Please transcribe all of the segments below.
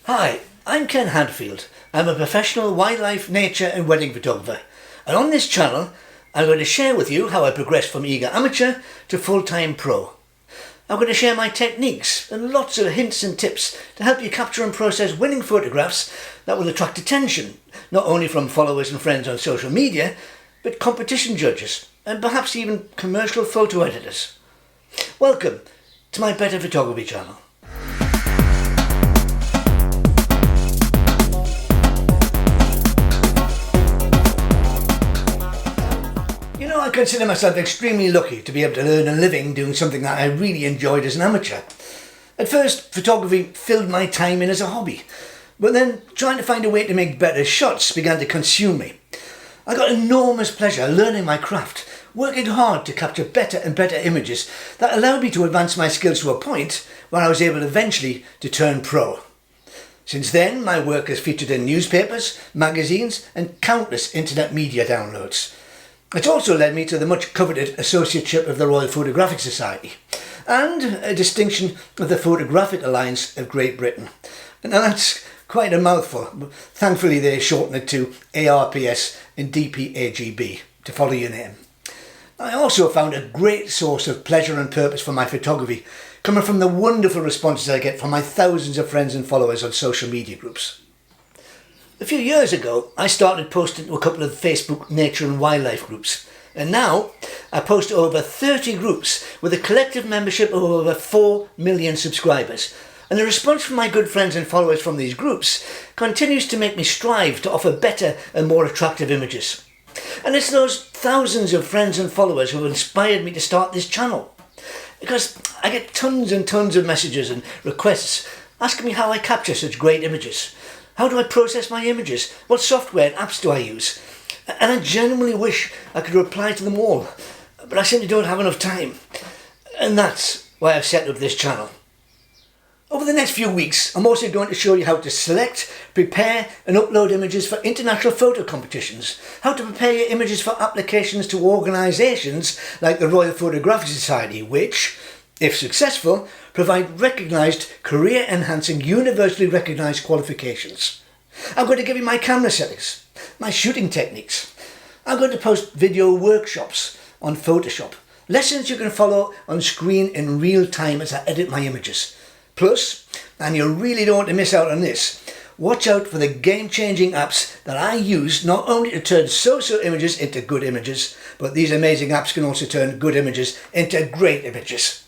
Hi, I'm Ken Hadfield. I'm a professional wildlife, nature and wedding photographer, and on this channel I'm going to share with you how I progressed from eager amateur to full-time pro. I'm going to share my techniques and lots of hints and tips to help you capture and process winning photographs that will attract attention, not only from followers and friends on social media, but competition judges and perhaps even commercial photo editors. Welcome to my Better Photography channel. I consider myself extremely lucky to be able to earn a living doing something that I really enjoyed as an amateur. At first, photography filled my time in as a hobby, but then trying to find a way to make better shots began to consume me. I got enormous pleasure learning my craft, working hard to capture better and better images that allowed me to advance my skills to a point where I was able eventually to turn pro. Since then, my work has featured in newspapers, magazines and countless internet media downloads. It's also led me to the much coveted Associateship of the Royal Photographic Society and a distinction of the Photographic Alliance of Great Britain. Now that's quite a mouthful, but thankfully they shorten it to ARPS and DPAGB to follow your name. I also found a great source of pleasure and purpose for my photography coming from the wonderful responses I get from my thousands of friends and followers on social media groups. A few years ago, I started posting to a couple of Facebook nature and wildlife groups, and now I post to over 30 groups with a collective membership of over 4 million subscribers, and the response from my good friends and followers from these groups continues to make me strive to offer better and more attractive images. And it's those thousands of friends and followers who have inspired me to start this channel, because I get tons and tons of messages and requests asking me how I capture such great images. How do I process my images? What software and apps do I use? And I genuinely wish I could reply to them all, but I simply don't have enough time. And that's why I've set up this channel. Over the next few weeks, I'm also going to show you how to select, prepare and upload images for international photo competitions, how to prepare your images for applications to organisations like the Royal Photographic Society, which, if successful, provide recognised, career-enhancing, universally recognised qualifications. I'm going to give you my camera settings, my shooting techniques. I'm going to post video workshops on Photoshop, lessons you can follow on screen in real time as I edit my images. Plus, and you really don't want to miss out on this, watch out for the game-changing apps that I use not only to turn so-so images into good images, but these amazing apps can also turn good images into great images.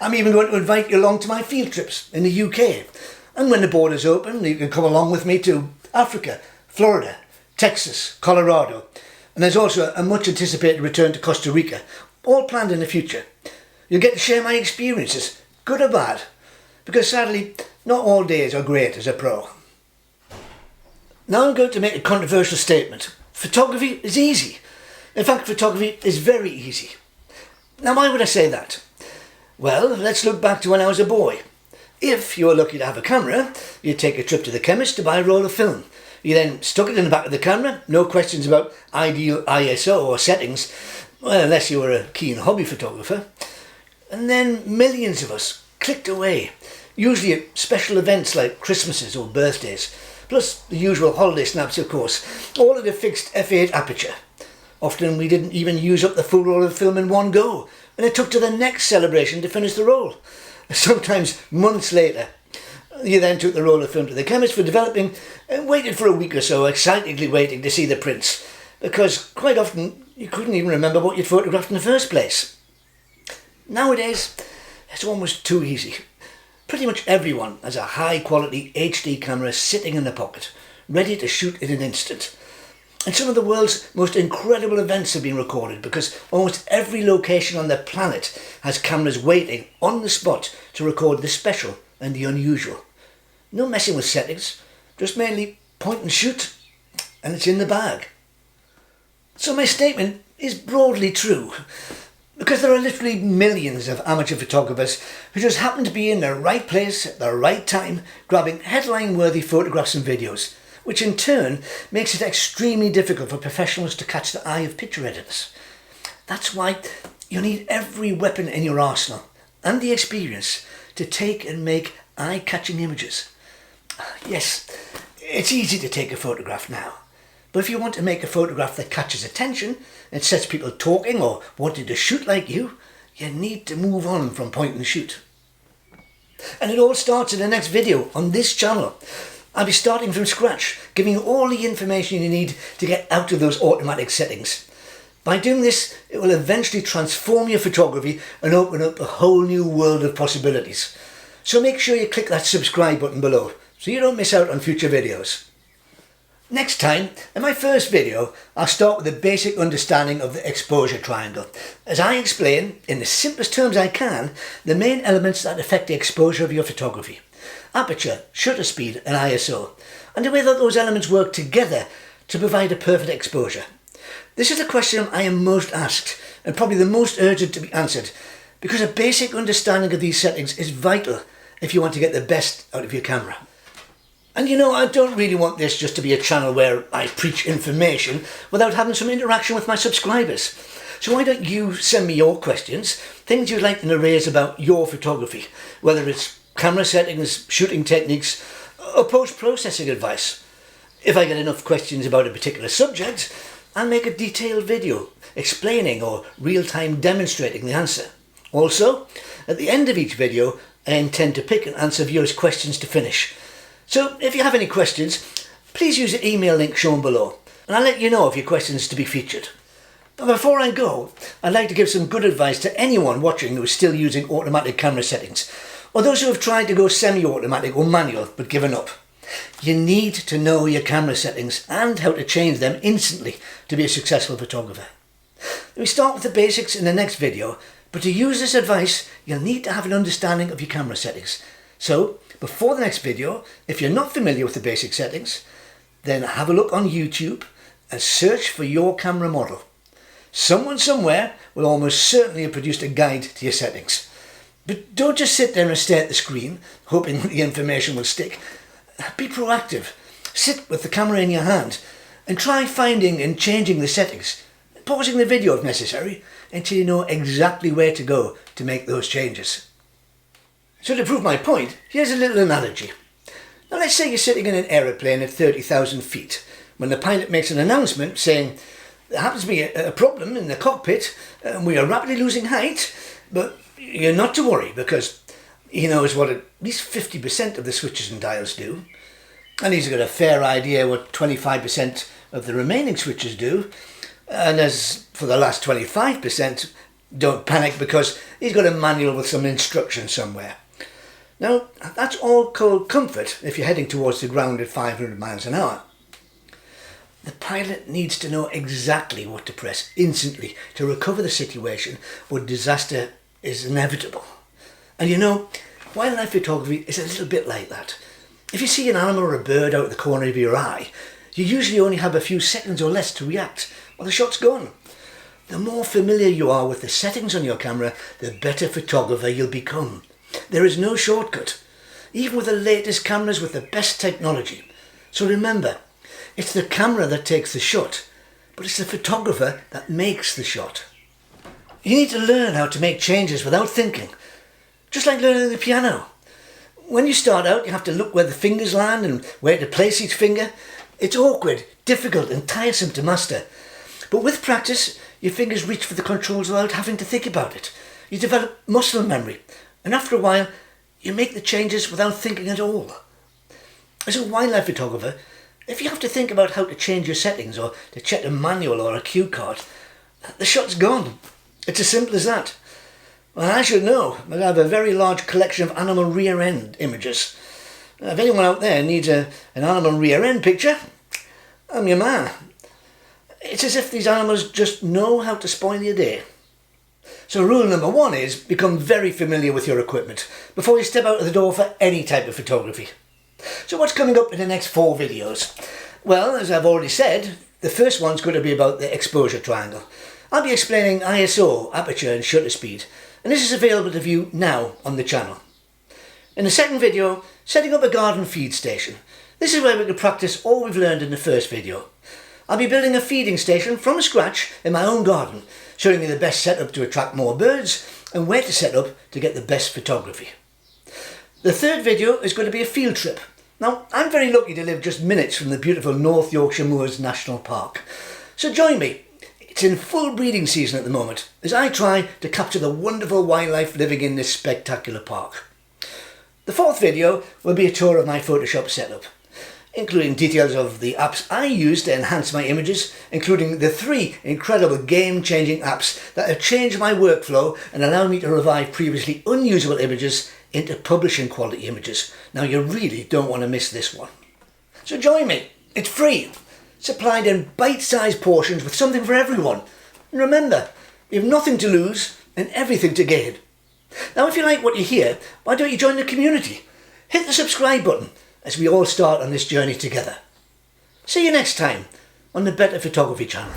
I'm even going to invite you along to my field trips in the UK. And when the borders open, you can come along with me to Africa, Florida, Texas, Colorado. And there's also a much anticipated return to Costa Rica, all planned in the future. You'll get to share my experiences, good or bad, because sadly, not all days are great as a pro. Now I'm going to make a controversial statement. Photography is easy. In fact, photography is very easy. Now why would I say that? Well, let's look back to when I was a boy. If you were lucky to have a camera, you'd take a trip to the chemist to buy a roll of film. You then stuck it in the back of the camera, no questions about ideal ISO or settings, well, unless you were a keen hobby photographer. And then millions of us clicked away, usually at special events like Christmases or birthdays, plus the usual holiday snaps of course, all at a fixed f8 aperture. Often we didn't even use up the full roll of film in one go, and it took to the next celebration to finish the roll. Sometimes months later, you then took the roll of film to the chemist for developing and waited for a week or so, excitedly waiting to see the prints, because quite often you couldn't even remember what you'd photographed in the first place. Nowadays, it's almost too easy. Pretty much everyone has a high-quality HD camera sitting in their pocket, ready to shoot in an instant. And some of the world's most incredible events have been recorded because almost every location on the planet has cameras waiting on the spot to record the special and the unusual. No messing with settings, just mainly point and shoot, and it's in the bag. So my statement is broadly true, because there are literally millions of amateur photographers who just happen to be in the right place at the right time, grabbing headline-worthy photographs and videos, which in turn makes it extremely difficult for professionals to catch the eye of picture editors. That's why you need every weapon in your arsenal and the experience to take and make eye-catching images. Yes, it's easy to take a photograph now. But if you want to make a photograph that catches attention and sets people talking or wanting to shoot like you need to move on from point and shoot. And it all starts in the next video on this channel. I'll be starting from scratch, giving you all the information you need to get out of those automatic settings. By doing this, it will eventually transform your photography and open up a whole new world of possibilities. So make sure you click that subscribe button below so you don't miss out on future videos. Next time, in my first video, I'll start with a basic understanding of the exposure triangle, as I explain, in the simplest terms I can, the main elements that affect the exposure of your photography: aperture, shutter speed and ISO, and the way that those elements work together to provide a perfect exposure. This is the question I am most asked, and probably the most urgent to be answered, because a basic understanding of these settings is vital if you want to get the best out of your camera. And I don't really want this just to be a channel where I preach information without having some interaction with my subscribers. So why don't you send me your questions, things you'd like to raise about your photography, whether it's camera settings, shooting techniques, or post-processing advice. If I get enough questions about a particular subject, I'll make a detailed video explaining or real-time demonstrating the answer. Also, at the end of each video, I intend to pick and answer viewers' questions to finish. So if you have any questions, please use the email link shown below, and I'll let you know of your questions to be featured. But before I go, I'd like to give some good advice to anyone watching who is still using automatic camera settings, or those who have tried to go semi-automatic or manual but given up. You need to know your camera settings and how to change them instantly to be a successful photographer. We start with the basics in the next video, but to use this advice, you'll need to have an understanding of your camera settings. So, before the next video, if you're not familiar with the basic settings, then have a look on YouTube and search for your camera model. Someone somewhere will almost certainly have produced a guide to your settings. But don't just sit there and stare at the screen, hoping the information will stick. Be proactive. Sit with the camera in your hand and try finding and changing the settings, pausing the video if necessary, until you know exactly where to go to make those changes. So to prove my point, here's a little analogy. Now let's say you're sitting in an aeroplane at 30,000 feet when the pilot makes an announcement saying there happens to be a problem in the cockpit and we are rapidly losing height, but you're not to worry because he knows what at least 50% of the switches and dials do, and he's got a fair idea what 25% of the remaining switches do, and as for the last 25%, don't panic because he's got a manual with some instructions somewhere. Now, that's all called comfort if you're heading towards the ground at 500 miles an hour. The pilot needs to know exactly what to press instantly to recover the situation where disaster is inevitable. And wildlife photography is a little bit like that. If you see an animal or a bird out of the corner of your eye, you usually only have a few seconds or less to react, or the shot's gone. The more familiar you are with the settings on your camera, the better photographer you'll become. There is no shortcut, even with the latest cameras with the best technology. So remember, it's the camera that takes the shot, but it's the photographer that makes the shot. You need to learn how to make changes without thinking, just like learning the piano. When you start out, you have to look where the fingers land and where to place each finger. It's awkward, difficult and tiresome to master. But with practice, your fingers reach for the controls without having to think about it. You develop muscle memory, and after a while, you make the changes without thinking at all. As a wildlife photographer, if you have to think about how to change your settings or to check a manual or a cue card, the shot's gone. It's as simple as that. Well, I should know, but I have a very large collection of animal rear end images. If anyone out there needs an animal rear end picture, I'm your man. It's as if these animals just know how to spoil your day. So rule number 1 is become very familiar with your equipment before you step out of the door for any type of photography. So what's coming up in the next 4 videos? Well, as I've already said, the first one's going to be about the exposure triangle. I'll be explaining ISO, aperture and shutter speed, and this is available to view now on the channel. In the second video, setting up a garden feed station. This is where we can practice all we've learned in the first video. I'll be building a feeding station from scratch in my own garden, showing you the best setup to attract more birds and where to set up to get the best photography. The third video is going to be a field trip. Now, I'm very lucky to live just minutes from the beautiful North Yorkshire Moors National Park. So join me. It's in full breeding season at the moment as I try to capture the wonderful wildlife living in this spectacular park. The fourth video will be a tour of my Photoshop setup, including details of the apps I use to enhance my images, including the 3 incredible game-changing apps that have changed my workflow and allow me to revive previously unusable images into publishing quality images. Now you really don't want to miss this one. So join me, it's free, supplied in bite-sized portions with something for everyone. And remember, you have nothing to lose and everything to gain. Now if you like what you hear, why don't you join the community? Hit the subscribe button as we all start on this journey together. See you next time on the Better Photography channel.